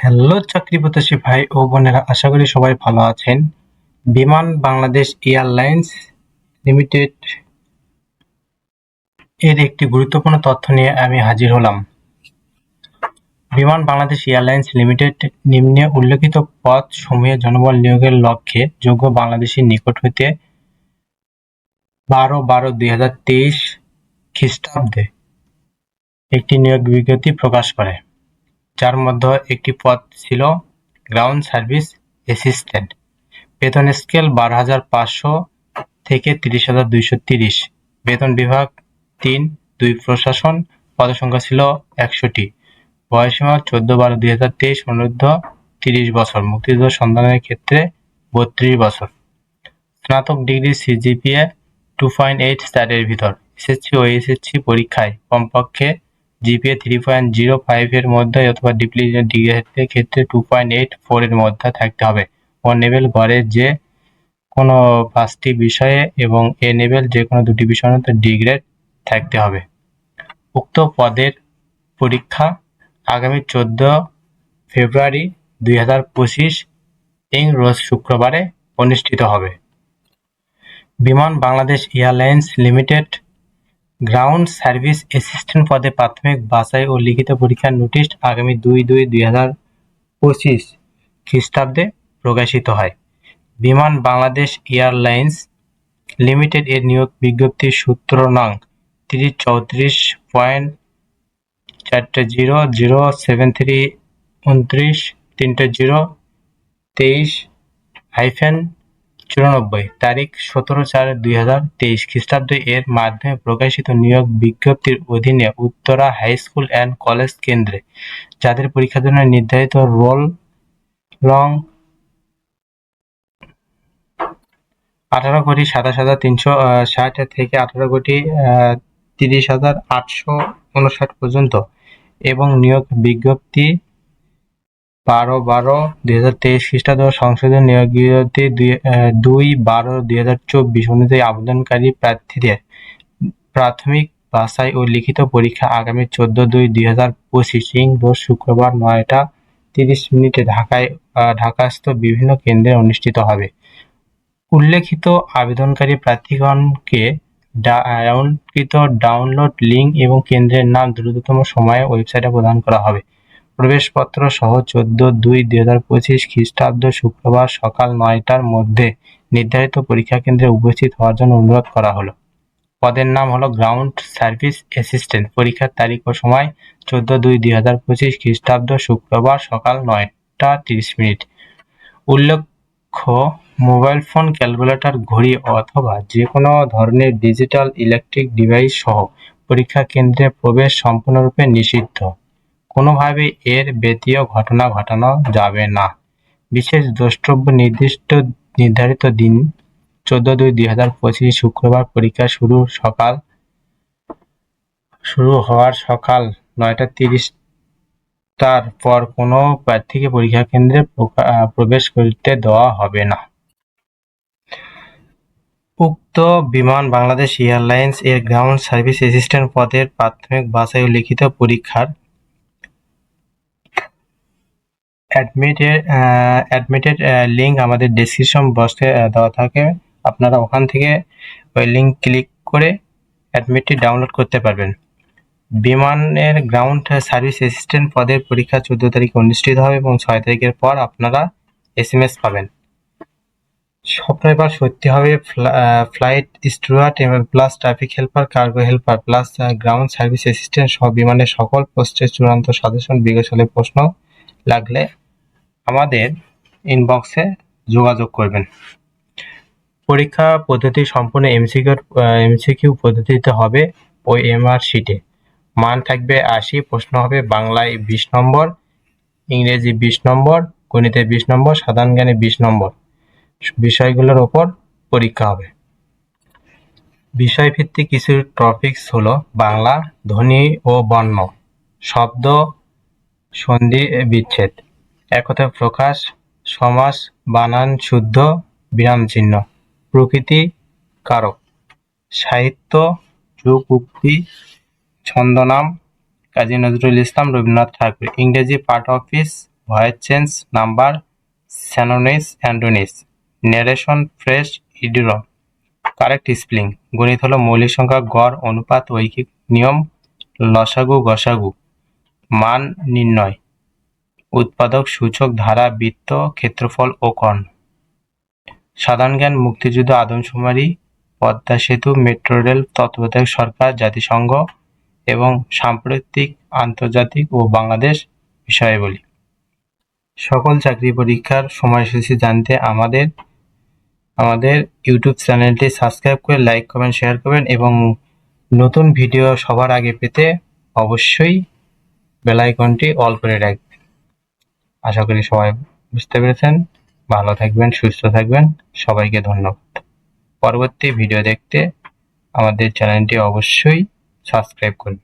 Hello চাকরি প্রত্যাশী ভাই ও বোনেরা, আশা করি সবাই ভালো আছেন। বিমান বাংলাদেশ এয়ারলাইন্স লিমিটেড এর একটি গুরুত্বপূর্ণ তথ্য নিয়ে আমি হাজির হলাম। বিমান বাংলাদেশ এয়ারলাইন্স লিমিটেড নিম্নে উল্লেখিত পদ সমূহে জনবল নিয়োগের লক্ষ্যে যোগ্য বাংলাদেশীর নিকট হইতে 12/12/2023 খ্রিস্টাব্দে একটি নিয়োগ বিজ্ঞপ্তি প্রকাশ করে, যার মধ্যে একটি পদ ছিল গ্রাউন্ড সার্ভিস অ্যাসিস্ট্যান্ট। বেতন স্কেল 12,500 থেকে 30,230। বেতন বিভাগ 3-2 প্রশাসন। পদসংখ্যা ছিল 100টি। বয়সসীমা 14/12/2023 অনূর্ধ্ব 30 বছর। মুক্তিযোদ্ধা সন্তানের ক্ষেত্রে 32 বছর। স্নাতক ডিগ্রি সিজিপিএ 2.8 স্টারের ভিতর। এসএসসি ও এইচএসসি পরীক্ষায় কমপক্ষে জিপিএ 3.05 এর মধ্যে অথবা ডিগ্রির ক্ষেত্রে 2.84 এর মধ্যে থাকতে হবে। ও লেভেল গড়ে যে কোনো 5টি বিষয়ে এবং এ লেভেল যে কোনো 2টি বিষয়ের মধ্যে ডি গ্রেড থাকতে হবে। উক্ত পদের পরীক্ষা আগামী 14 ফেব্রুয়ারি 2025 রোজ শুক্রবারে অনুষ্ঠিত হবে। বিমান Bangladesh airlines limited ground service assistant পদে প্রাথমিক বাছাই ও লিখিত পরীক্ষার নোটিশ আগামী 2/2/2025 খ্রিস্টাব্দে প্রকাশিত হয়। বিমান বাংলাদেশ এয়ারলাইন্স লিমিটেড এর নিয়োগ বিজ্ঞপ্তির সূত্র নং 30/0/073/29/23/94 তারিখ 17/4/2023 খ্রিস্টাব্দ এর মাধ্যমে প্রকাশিত নিয়োগ বিজ্ঞপ্তির অধীনে Uttara high school and college কেন্দ্রে যাদের পরীক্ষার জন্য নির্ধারিত রোল রং 18,27,360 থেকে 18,30,859 পর্যন্ত এবং নিয়োগ বিজ্ঞপ্তি 12/12/2023 খ্রিস্টাব্দ সংশোধন নিয়োগ বিজ্ঞপ্তি 2/12/2024 অনুযায়ী আবেদনকারী প্রার্থীদের প্রাথমিক বাছাই ও লিখিত পরীক্ষা আগামী 14/2/2025 রোজ শুক্রবার 9:30 ঢাকাস্থ বিভিন্ন কেন্দ্রে অনুষ্ঠিত হবে। উল্লেখিত আবেদনকারী প্রার্থীগণকে ডাউনলোড লিঙ্ক এবং কেন্দ্রের নাম দ্রুততম সময়ে ওয়েবসাইটে প্রদান করা হবে। প্রবেশপত্র সহ 14/2/2025 খ্রিস্টাব্দ শুক্রবার সকাল 9টার মধ্যে নির্ধারিত পরীক্ষা কেন্দ্রে উপস্থিত হওয়ার জন্য অনুরোধ করা হলো। পদের নাম হলো গ্রাউন্ড সার্ভিস অ্যাসিস্ট্যান্ট। পরীক্ষার তারিখ ও সময় 14/2/2025 খ্রিস্টাব্দ শুক্রবার সকাল 9:30। উল্লেখ্য, মোবাইল ফোন, ক্যালকুলেটর, ঘড়ি অথবা যে কোনো ধরনের ডিজিটাল ইলেকট্রিক ডিভাইস সহ পরীক্ষা কেন্দ্রে প্রবেশ সম্পূর্ণরূপে নিষিদ্ধ। কোনোভাবে এর ব্যতীয় ঘটনা ঘটানো যাবে না। বিশেষ দ্রষ্টব্য নির্ধারিত দিন 14/2/2025 শুক্রবার পরীক্ষা শুরু হওয়ার সকাল 9:30 টার পর কোনো প্রার্থীকে পরীক্ষা কেন্দ্রে প্রবেশ করতে দেওয়া হবে না। উক্ত বিমান বাংলাদেশ এয়ারলাইন্স এর গ্রাউন্ড সার্ভিস অ্যাসিস্ট্যান্ট পদের প্রাথমিক বাছাই ও লিখিত পরীক্ষার অ্যাডমিটের লিঙ্ক আমাদের ডেসক্রিপশন বক্সে দেওয়া থাকে। আপনারা ওখান থেকে ওই লিঙ্ক ক্লিক করে অ্যাডমিটটি ডাউনলোড করতে পারবেন। বিমানের গ্রাউন্ড সার্ভিস অ্যাসিস্ট্যান্ট পদের পরীক্ষা 14 তারিখে অনুষ্ঠিত হবে এবং 6 তারিখের পর আপনারা SMS পাবেন। স্বপ্ন এবার সত্যি হবে। Flight steward plus traffic helper, cargo helper plus ground service assistant সহ বিমানের সকল পোস্টের চূড়ান্ত সাজেশন বিজ্ঞ সালে প্রশ্ন লাগলে আমাদের ইনবক্সে যোগাযোগ করবেন। পরীক্ষা পদ্ধতি সম্পূর্ণ এমসিকিউ পদ্ধতিতে হবে ও এমআর শিটে। মান থাকবে 80। প্রশ্ন হবে বাংলায় 20 নম্বর, ইংরেজি 20 নম্বর, গণিতে 20 নম্বর, সাধারণ জ্ঞানে 20 নম্বর বিষয়গুলোর ওপর পরীক্ষা হবে। বিষয়ভিত্তিক কিছু টপিকস হলো বাংলা, ধ্বনি ও বর্ণ, শব্দ, সন্ধি বিচ্ছেদ, একতা প্রকাশ, সমাস, বানান শুদ্ধ, বিরাম চিহ্ন, প্রকৃতি কারক, সাহিত্য, যুগ উক্তি, ছন্দনাম, কাজী নজরুল ইসলাম, রবীন্দ্রনাথ ঠাকুর। ইংরেজি part of speech voice change number synonyms antonyms narration phrase idiom correct spelling গণিত হলো মৌলিক সংখ্যা গড় অনুপাত ঐকিক নিয়ম লসাগু গসাগু মান নির্ণয় উৎপাদক সূচক ধারা বৃত্ত ক্ষেত্রফল ও কর্ণ সাধারণ জ্ঞান মুক্তিযুদ্ধ আদমশুমারি পদ্মা সেতু মেট্রো রেল তত্ত্বাবধায়ক সরকার জাতিসংঘ এবং সাম্প্রতিক আন্তর্জাতিক ও বাংলাদেশ বিষয়াবলী সকল চাকরি পরীক্ষার সময়সূচি জানতে আমাদের ইউটিউব চ্যানেলটি সাবস্ক্রাইব করে লাইক কমেন্ট শেয়ার করবেন এবং নতুন ভিডিও সবার আগে পেতে অবশ্যই বেল আইকনটি অল করে রাখবেন। আশা করি সবাই বুঝতে পেরেছেন। ভালো থাকবেন, সুস্থ থাকবেন। সবাইকে ধন্যবাদ। পরবর্তী ভিডিও দেখতে আমাদের চ্যানেলটি অবশ্যই সাবস্ক্রাইব করুন।